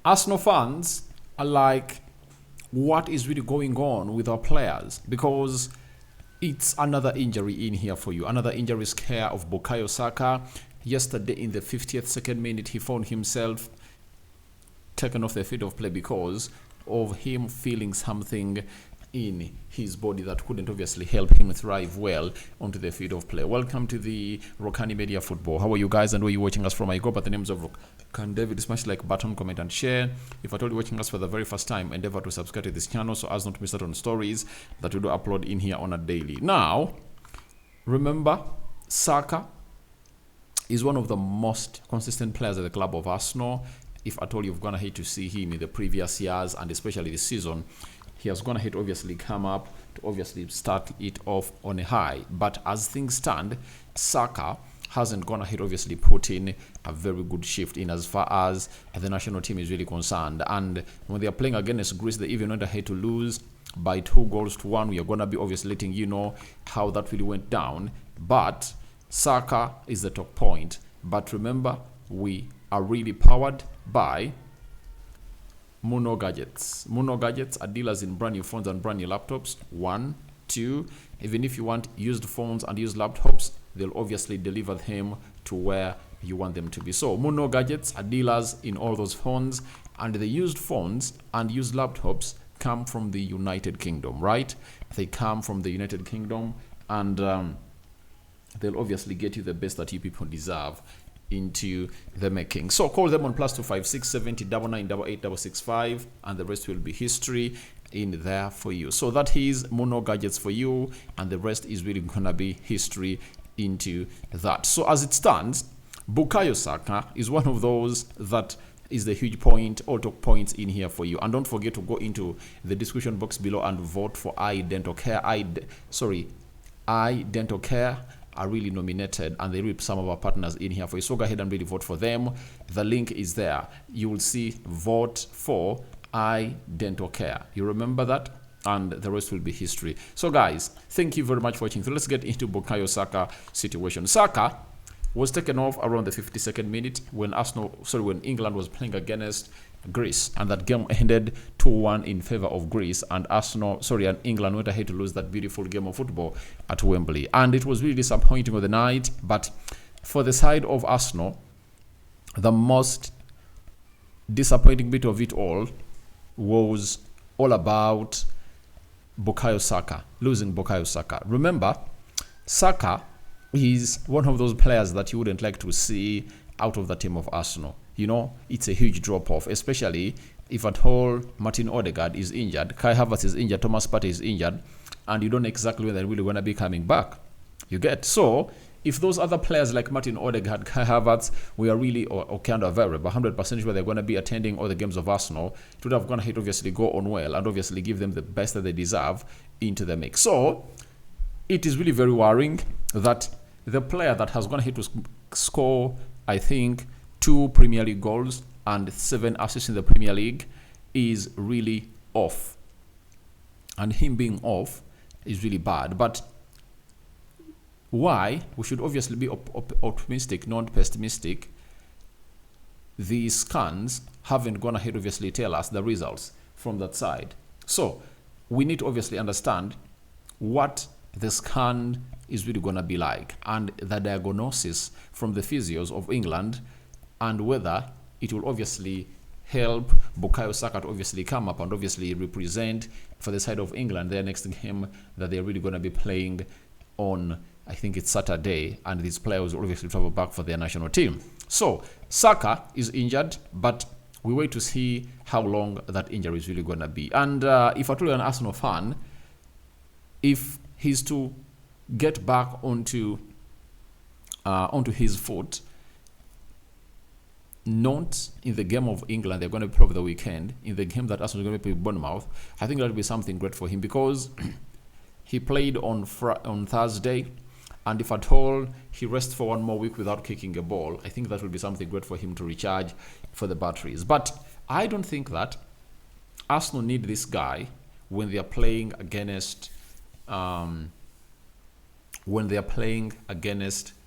Arsenal fans are like, what is really going on with our players? Because it's another injury in here for you. Another injury scare of Bukayo Saka. Yesterday in the 50th second minute, he found himself taken off the field of play because of him feeling something in his body that couldn't obviously help him thrive well onto the field of play. Welcome to the Rokani Media Football. How are you guys and where are you watching us from? I go by the names of Rokani David. Smash like button, comment and share. If at all you're watching us for the very first time, endeavor to subscribe to this channel so as not to miss out on stories that we do upload in here on a daily. Now, remember, Saka is one of the most consistent players at the club of Arsenal. If at all you've gone ahead to see him in the previous years and especially this season, he has gone ahead to obviously come up to obviously start it off on a high. But as things stand, Saka hasn't gone ahead obviously put in a very good shift in as far as the national team is really concerned. And when they are playing against Greece, they even went ahead to lose by 2-1. We are going to be obviously letting you know how that really went down. But Saka is the top point. But remember, we are really powered by Mono Gadgets. Mono Gadgets are dealers in brand new phones and brand new laptops. 1, 2, even if you want used phones and used laptops, they'll obviously deliver them to where you want them to be. So Mono Gadgets are dealers in all those phones, and the used phones and used laptops come from the United Kingdom, right? They come from the United Kingdom, and they'll obviously get you the best that you people deserve into the making. So call them on +256 70 99 665, and the rest will be history in there for you. So that is Mono Gadgets for you, and the rest is really gonna be history into that. So as it stands, Bukayo Saka is one of those that is the huge point or talk points in here for you. And don't forget to go into the description box below and vote for Dental Care. Dental Care are really nominated, and they reap some of our partners in here for you. So go ahead and really vote for them. The link is there. You will see vote for Dental Care. You remember that? And the rest will be history. So guys, thank you very much for watching. So let's get into Bukayo Saka situation. Saka was taken off around the 52nd minute when England was playing against Greece, and that game ended 2-1 in favor of Greece, and and England went ahead to lose that beautiful game of football at Wembley. And it was really disappointing on the night. But for the side of Arsenal, the most disappointing bit of it all was all about Bukayo Saka, losing Bukayo Saka. Remember, Saka is one of those players that you wouldn't like to see out of the team of Arsenal. You know, it's a huge drop-off, especially if at all Martin Odegaard is injured, Kai Havertz is injured, Thomas Partey is injured, and you don't know exactly when they're really going to be coming back. You get? So, if those other players like Martin Odegaard, Kai Havertz, we are really kind of variable, 100% sure they're going to be attending all the games of Arsenal, it would have gone ahead obviously go on well and obviously give them the best that they deserve into the mix. So, it is really very worrying that the player that has gone ahead to score, I think, 2 Premier League goals and 7 assists in the Premier League is really off. And him being off is really bad. But why? We should obviously be optimistic, not pessimistic. The scans haven't gone ahead obviously tell us the results from that side. So we need to obviously understand what the scan is really going to be like, and the diagnosis from the physios of England, and whether it will obviously help Bukayo Saka to obviously come up and obviously represent for the side of England their next game that they're really going to be playing on, I think it's Saturday, and these players will obviously travel back for their national team. So Saka is injured, but we wait to see how long that injury is really going to be. And if at all you're an Arsenal fan, if he's to get back onto his foot, not in the game of England, they're going to play over the weekend, in the game that Arsenal is going to play with Bournemouth, I think that will be something great for him, because he played on Thursday, and if at all he rests for one more week without kicking a ball, I think that will be something great for him to recharge for the batteries. But I don't think that Arsenal need this guy when they are playing against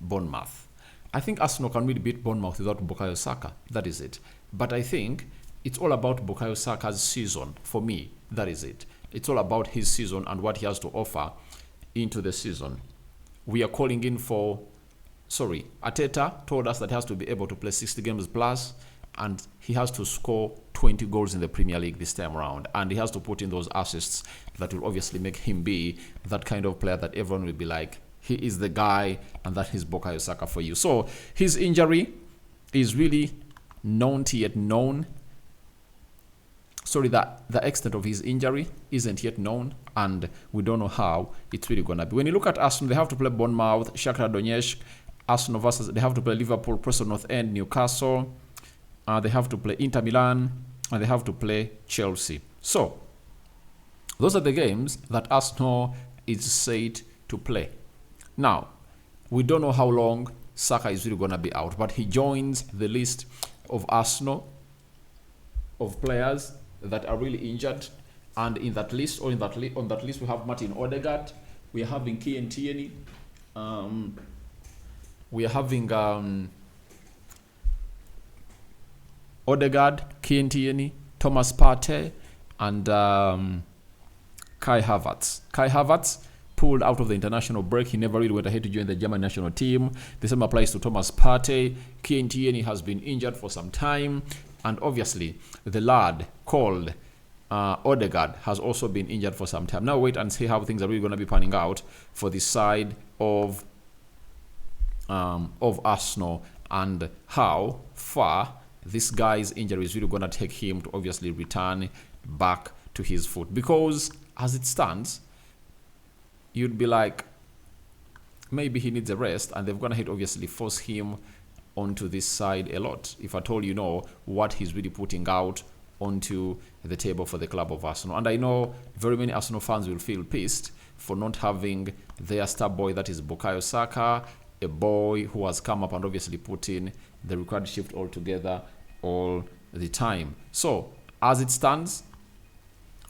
Bournemouth. I think Arsenal can really beat Bournemouth without Bukayo Saka. That is it. But I think it's all about Bukayo Saka's season. For me, that is it. It's all about his season and what he has to offer into the season. We are calling in for, Arteta told us that he has to be able to play 60 games plus, and he has to score 20 goals in the Premier League this time around, and he has to put in those assists that will obviously make him be that kind of player that everyone will be like, he is the guy, and that is Bukayo Saka for you. So his injury is really not yet known. The extent of his injury isn't yet known, and we don't know how it's really gonna be. When you look at Arsenal, they have to play Bournemouth, Shakhtar Donetsk. Arsenal versus, they have to play Liverpool, Preston North End, Newcastle. They have to play Inter Milan, and they have to play Chelsea. So those are the games that Arsenal is said to play. Now, we don't know how long Saka is really gonna be out, but he joins the list of Arsenal of players that are really injured, and in that list, or on that list, we have Martin Odegaard, we are having Kieran Tierney, we are having Odegaard, Kieran Tierney, Thomas Partey, and Kai Havertz. Kai Havertz pulled out of the international break. He never really went ahead to join the German national team. The same applies to Thomas Partey. Kieran Tierney has been injured for some time. And obviously, the lad called Odegaard has also been injured for some time. Now wait and see how things are really going to be panning out for the side of Arsenal, and how far this guy's injury is really going to take him to obviously return back to his foot. Because as it stands, you'd be like, maybe he needs a rest, and they're going to obviously force him onto this side a lot, if at all you know what he's really putting out onto the table for the club of Arsenal. And I know very many Arsenal fans will feel pissed for not having their star boy, that is Bukayo Saka, a boy who has come up and obviously put in the required shift altogether all the time. So as it stands,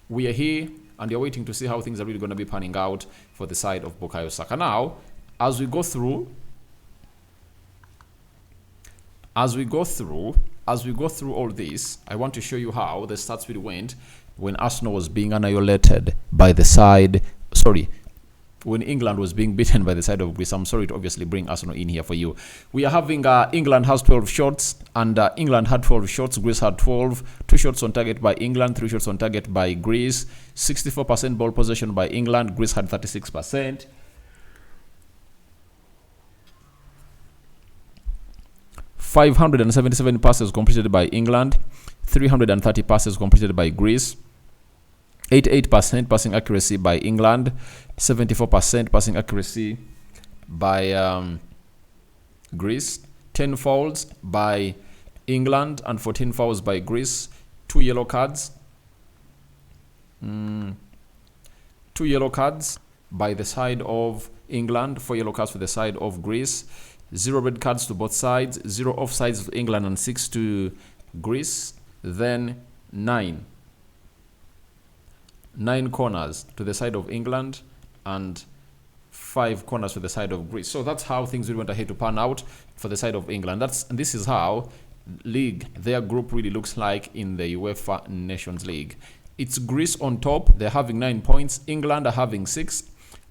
we are here and you're waiting to see how things are really going to be panning out for the side of Bukayo Saka. Now, as we go through all this, I want to show you how the stats really went when Arsenal was being annihilated by the side, when England was being beaten by the side of Greece. I'm sorry to obviously bring Arsenal in here for you. We are having England has 12 shots, and England had 12 shots. Greece had 12. 2 shots on target by England, 3 shots on target by Greece. 64% ball possession by England. Greece had 36%. 577 passes completed by England, 330 passes completed by Greece, 88% passing accuracy by England, 74% passing accuracy by Greece, 10 fouls by England and 14 fouls by Greece, 2 yellow cards. 2 yellow cards by the side of England, 4 yellow cards for the side of Greece. 0 red cards to both sides, 0 offsides for England and 6 to Greece. Then 9 corners to the side of England and 5 corners to the side of Greece. So that's how things really went ahead to pan out for the side of England. This is how their group really looks like in the UEFA Nations League. It's Greece on top. They're having 9 points. England are having 6.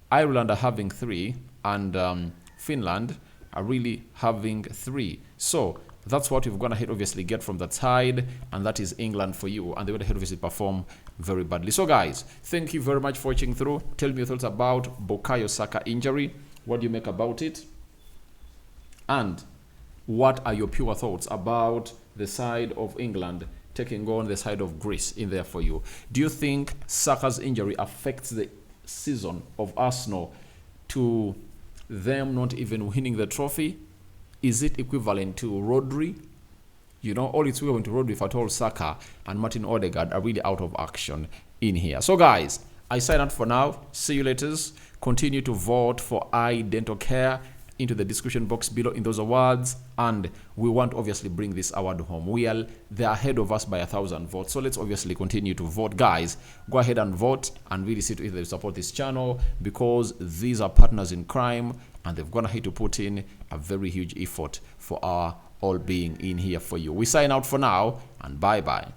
Ireland are having 3. And Finland are really having 3. So that's what we've gone ahead obviously get from that side, and that is England for you, and they went ahead obviously perform very badly. So guys, thank you very much for watching through. Tell me your thoughts about Bukayo Saka injury. What do you make about it? And what are your pure thoughts about the side of England taking on the side of Greece in there for you? Do you think Saka's injury affects the season of Arsenal to them not even winning the trophy? Is it equivalent to Rodri? You know, all it's equivalent to Rodri if at all Saka and Martin Odegaard are really out of action in here. So guys, I sign out for now. See you later. Continue to vote for Eye Dental Care into the description box below in those awards, and we want to obviously bring this award home. They're ahead of us by 1,000 votes, so let's obviously continue to vote. Guys, go ahead and vote and really see to it that you support this channel, because these are partners in crime and they've gone ahead to put in a very huge effort for our all being in here for you. We sign out for now, and bye bye.